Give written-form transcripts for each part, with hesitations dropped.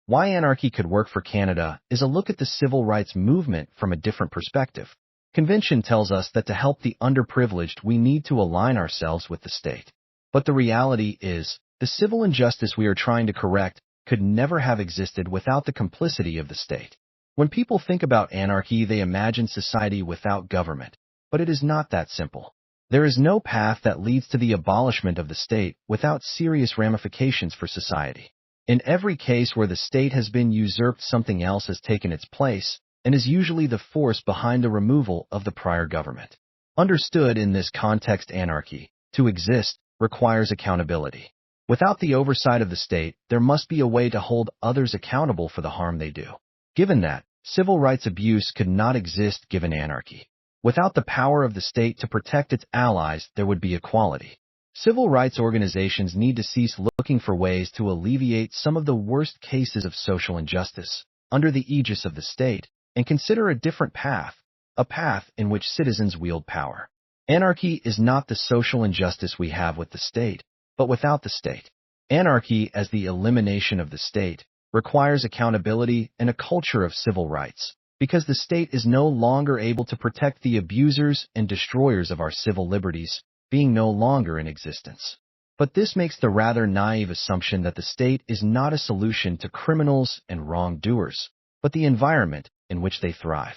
Why Anarchy Could Work for Canada is a look at the civil rights movement from a different perspective. Convention tells us that to help the underprivileged, we need to align ourselves with the state. But the reality is, the civil injustice we are trying to correct could never have existed without the complicity of the state. When people think about anarchy, they imagine society without government. But it is not that simple. There is no path that leads to the abolishment of the state without serious ramifications for society. In every case where the state has been usurped, something else has taken its place, and is usually the force behind the removal of the prior government. Understood in this context, anarchy, to exist, requires accountability. Without the oversight of the state, there must be a way to hold others accountable for the harm they do. Given that, civil rights abuse could not exist given anarchy. Without the power of the state to protect its allies, there would be equality. Civil rights organizations need to cease looking for ways to alleviate some of the worst cases of social injustice under the aegis of the state and consider a different path, a path in which citizens wield power. Anarchy is not the social injustice we have with the state, but without the state. Anarchy, as the elimination of the state, requires accountability and a culture of civil rights, because the state is no longer able to protect the abusers and destroyers of our civil liberties, being no longer in existence. But this makes the rather naive assumption that the state is not a solution to criminals and wrongdoers, but the environment in which they thrive.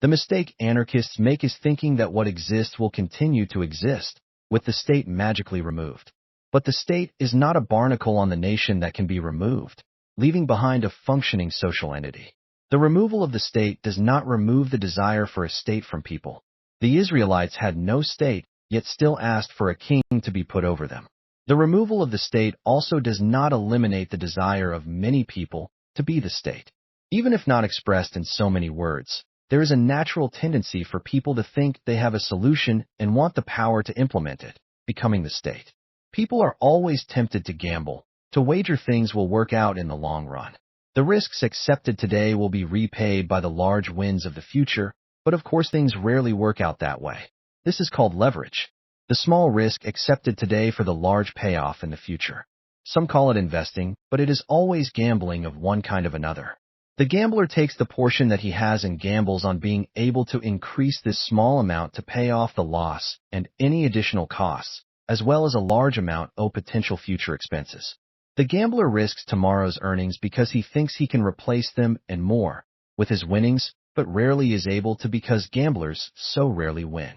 The mistake anarchists make is thinking that what exists will continue to exist, with the state magically removed. But the state is not a barnacle on the nation that can be removed, leaving behind a functioning social entity. The removal of the state does not remove the desire for a state from people. The Israelites had no state, yet still asked for a king to be put over them. The removal of the state also does not eliminate the desire of many people to be the state. Even if not expressed in so many words, there is a natural tendency for people to think they have a solution and want the power to implement it, becoming the state. People are always tempted to gamble, to wager things will work out in the long run. The risks accepted today will be repaid by the large wins of the future, but of course things rarely work out that way. This is called leverage. The small risk accepted today for the large payoff in the future. Some call it investing, but it is always gambling of one kind of another. The gambler takes the portion that he has and gambles on being able to increase this small amount to pay off the loss and any additional costs, as well as a large amount of potential future expenses. The gambler risks tomorrow's earnings because he thinks he can replace them and more with his winnings, but rarely is able to because gamblers so rarely win.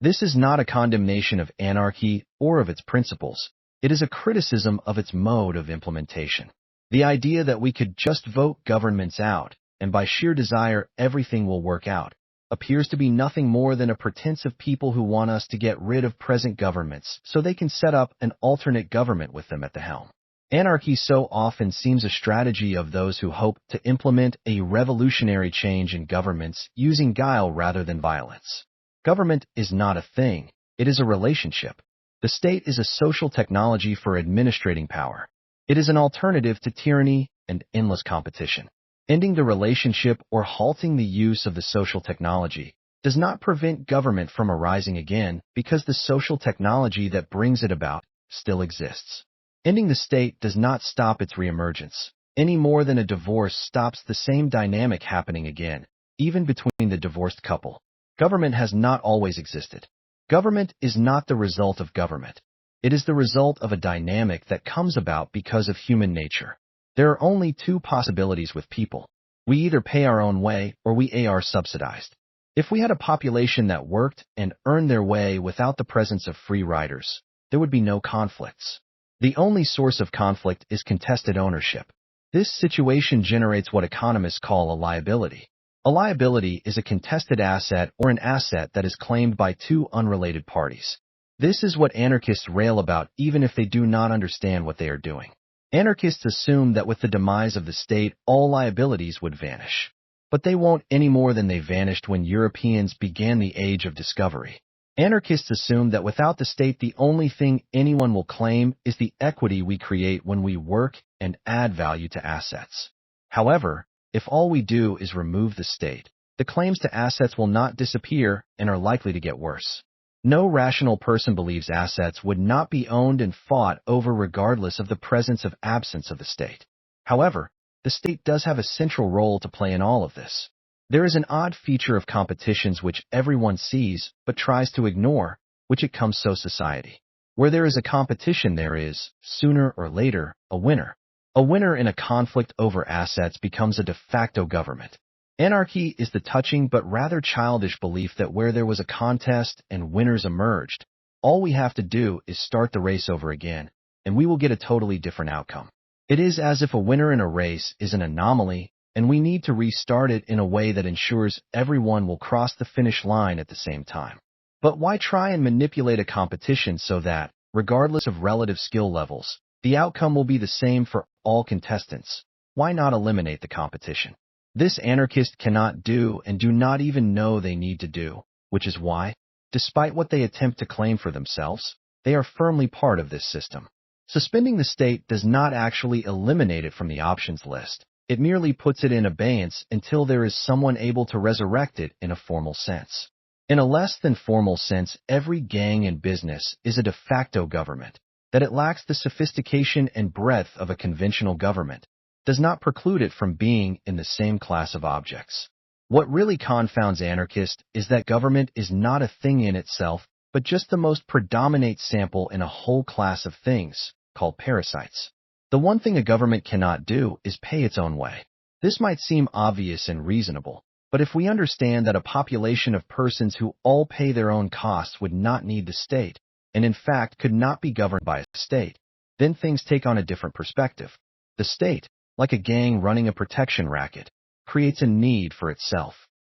This is not a condemnation of anarchy or of its principles. It is a criticism of its mode of implementation. The idea that we could just vote governments out, and by sheer desire everything will work out, appears to be nothing more than a pretense of people who want us to get rid of present governments so they can set up an alternate government with them at the helm. Anarchy so often seems a strategy of those who hope to implement a revolutionary change in governments using guile rather than violence. Government is not a thing, it is a relationship. The state is a social technology for administrating power. It is an alternative to tyranny and endless competition. Ending the relationship or halting the use of the social technology does not prevent government from arising again because the social technology that brings it about still exists. Ending the state does not stop its reemergence, any more than a divorce stops the same dynamic happening again, even between the divorced couple. Government has not always existed. Government is not the result of government. It is the result of a dynamic that comes about because of human nature. There are only two possibilities with people. We either pay our own way or we are subsidized. If we had a population that worked and earned their way without the presence of free riders, there would be no conflicts. The only source of conflict is contested ownership. This situation generates what economists call a liability. A liability is a contested asset or an asset that is claimed by two unrelated parties. This is what anarchists rail about even if they do not understand what they are doing. Anarchists assume that with the demise of the state, all liabilities would vanish. But they won't any more than they vanished when Europeans began the age of discovery. Anarchists assume that without the state, the only thing anyone will claim is the equity we create when we work and add value to assets. However, if all we do is remove the state, the claims to assets will not disappear and are likely to get worse. No rational person believes assets would not be owned and fought over regardless of the presence or absence of the state. However, the state does have a central role to play in all of this. There is an odd feature of competitions which everyone sees but tries to ignore, which it comes so society. Where there is a competition, there is, sooner or later, a winner. A winner in a conflict over assets becomes a de facto government. Anarchy is the touching but rather childish belief that where there was a contest and winners emerged, all we have to do is start the race over again, and we will get a totally different outcome. It is as if a winner in a race is an anomaly, and we need to restart it in a way that ensures everyone will cross the finish line at the same time. But why try and manipulate a competition so that, regardless of relative skill levels, the outcome will be the same for all contestants? Why not eliminate the competition? This anarchists cannot do and do not even know they need to do, which is why, despite what they attempt to claim for themselves, they are firmly part of this system. Suspending the state does not actually eliminate it from the options list. It merely puts it in abeyance until there is someone able to resurrect it in a formal sense. In a less than formal sense, every gang and business is a de facto government. That it lacks the sophistication and breadth of a conventional government does not preclude it from being in the same class of objects. What really confounds anarchists is that government is not a thing in itself, but just the most predominant sample in a whole class of things, called parasites. The one thing a government cannot do is pay its own way. This might seem obvious and reasonable, but if we understand that a population of persons who all pay their own costs would not need the state, and in fact could not be governed by a state, then things take on a different perspective. The state, like a gang running a protection racket, creates a need for itself.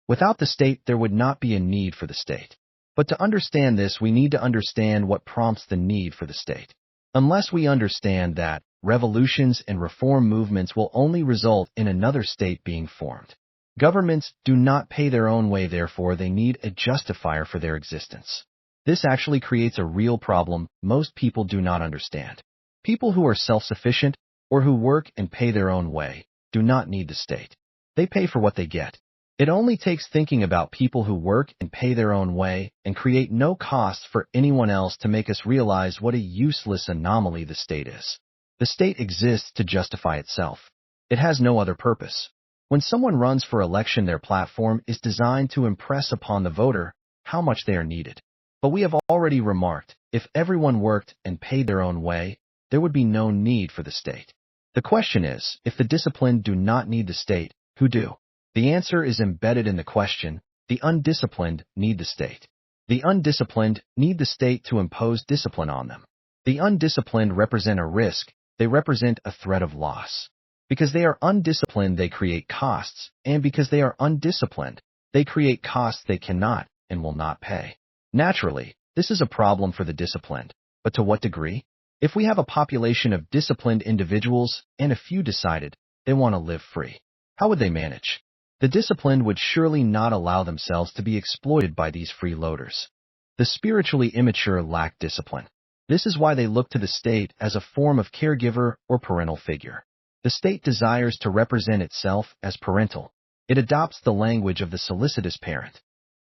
Without the state, there would not be a need for the state. But to understand this, we need to understand what prompts the need for the state. Unless we understand that, revolutions and reform movements will only result in another state being formed. Governments do not pay their own way, therefore they need a justifier for their existence. This actually creates a real problem most people do not understand. People who are self-sufficient, or who work and pay their own way, do not need the state. They pay for what they get. It only takes thinking about people who work and pay their own way and create no costs for anyone else to make us realize what a useless anomaly the state is. The state exists to justify itself. It has no other purpose. When someone runs for election, their platform is designed to impress upon the voter how much they are needed. But we have already remarked, if everyone worked and paid their own way, there would be no need for the state. The question is, if the disciplined do not need the state, who do? The answer is embedded in the question: the undisciplined need the state. The undisciplined need the state to impose discipline on them. The undisciplined represent a risk, they represent a threat of loss. Because they are undisciplined, they create costs, and because they are undisciplined, they create costs they cannot and will not pay. Naturally, this is a problem for the disciplined, but to what degree? If we have a population of disciplined individuals and a few decided they want to live free, how would they manage? The disciplined would surely not allow themselves to be exploited by these freeloaders. The spiritually immature lack discipline. This is why they look to the state as a form of caregiver or parental figure. The state desires to represent itself as parental. It adopts the language of the solicitous parent.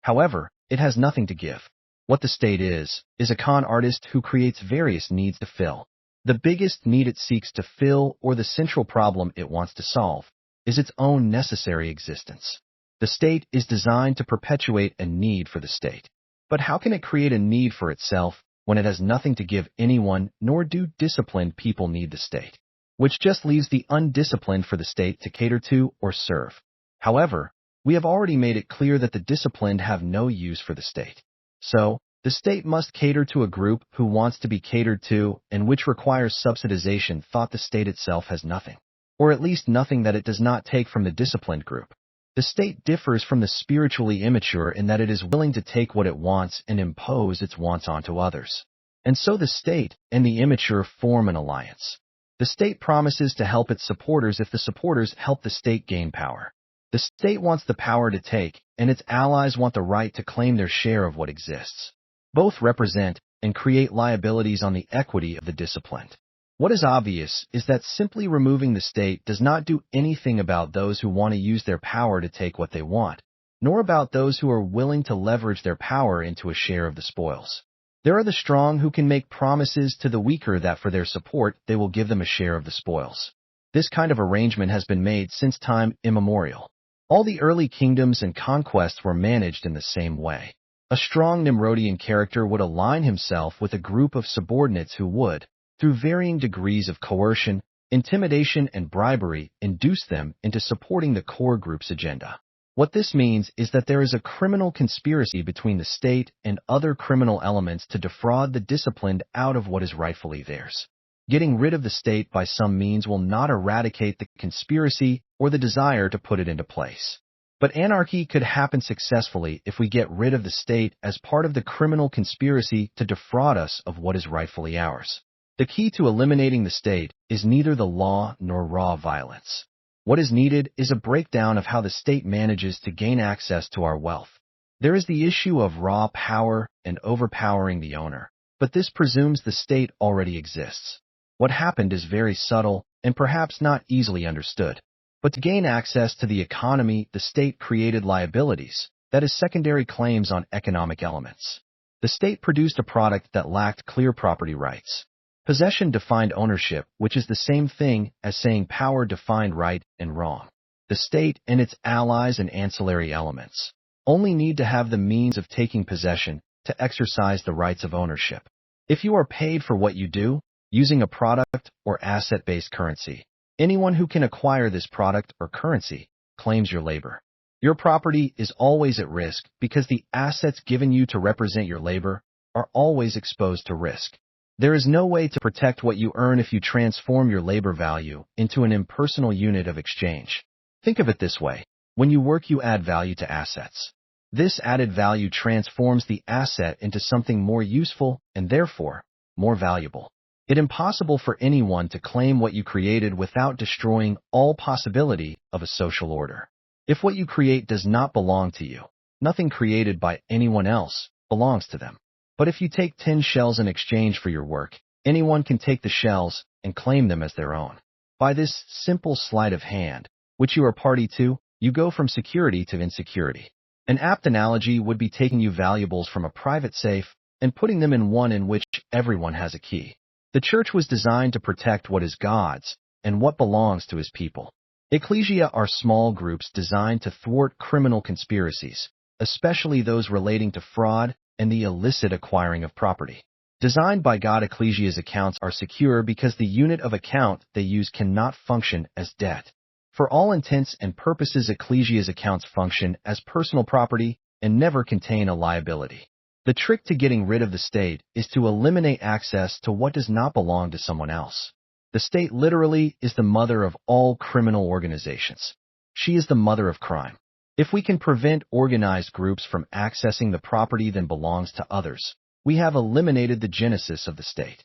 However, it has nothing to give. What the state is a con artist who creates various needs to fill. The biggest need it seeks to fill, or the central problem it wants to solve, is its own necessary existence. The state is designed to perpetuate a need for the state. But how can it create a need for itself when it has nothing to give anyone, nor do disciplined people need the state? Which just leaves the undisciplined for the state to cater to or serve. However, we have already made it clear that the disciplined have no use for the state. So, the state must cater to a group who wants to be catered to and which requires subsidization. Thought the state itself has nothing, or at least nothing that it does not take from the disciplined group. The state differs from the spiritually immature in that it is willing to take what it wants and impose its wants onto others. And so the state and the immature form an alliance. The state promises to help its supporters if the supporters help the state gain power. The state wants the power to take, and its allies want the right to claim their share of what exists. Both represent and create liabilities on the equity of the disciplined. What is obvious is that simply removing the state does not do anything about those who want to use their power to take what they want, nor about those who are willing to leverage their power into a share of the spoils. There are the strong who can make promises to the weaker that for their support they will give them a share of the spoils. This kind of arrangement has been made since time immemorial. All the early kingdoms and conquests were managed in the same way. A strong Nimrodian character would align himself with a group of subordinates who would, through varying degrees of coercion, intimidation, and bribery, induce them into supporting the core group's agenda. What this means is that there is a criminal conspiracy between the state and other criminal elements to defraud the disciplined out of what is rightfully theirs. Getting rid of the state by some means will not eradicate the conspiracy or the desire to put it into place. But anarchy could happen successfully if we get rid of the state as part of the criminal conspiracy to defraud us of what is rightfully ours. The key to eliminating the state is neither the law nor raw violence. What is needed is a breakdown of how the state manages to gain access to our wealth. There is the issue of raw power and overpowering the owner, but this presumes the state already exists. What happened is very subtle and perhaps not easily understood. But to gain access to the economy, the state created liabilities, that is, secondary claims on economic elements. The state produced a product that lacked clear property rights. Possession defined ownership, which is the same thing as saying power defined right and wrong. The state and its allies and ancillary elements only need to have the means of taking possession to exercise the rights of ownership. If you are paid for what you do, using a product or asset-based currency, anyone who can acquire this product or currency claims your labor. Your property is always at risk because the assets given you to represent your labor are always exposed to risk. There is no way to protect what you earn if you transform your labor value into an impersonal unit of exchange. Think of it this way. When you work, you add value to assets. This added value transforms the asset into something more useful and therefore more valuable. It is impossible for anyone to claim what you created without destroying all possibility of a social order. If what you create does not belong to you, nothing created by anyone else belongs to them. But if you take 10 shells in exchange for your work, anyone can take the shells and claim them as their own. By this simple sleight of hand, which you are party to, you go from security to insecurity. An apt analogy would be taking you valuables from a private safe and putting them in one in which everyone has a key. The church was designed to protect what is God's and what belongs to his people. Ecclesia are small groups designed to thwart criminal conspiracies, especially those relating to fraud and the illicit acquiring of property. Designed by God, ecclesia's accounts are secure because the unit of account they use cannot function as debt. For all intents and purposes, ecclesia's accounts function as personal property and never contain a liability. The trick to getting rid of the state is to eliminate access to what does not belong to someone else. The state literally is the mother of all criminal organizations. She is the mother of crime. If we can prevent organized groups from accessing the property that belongs to others, we have eliminated the genesis of the state.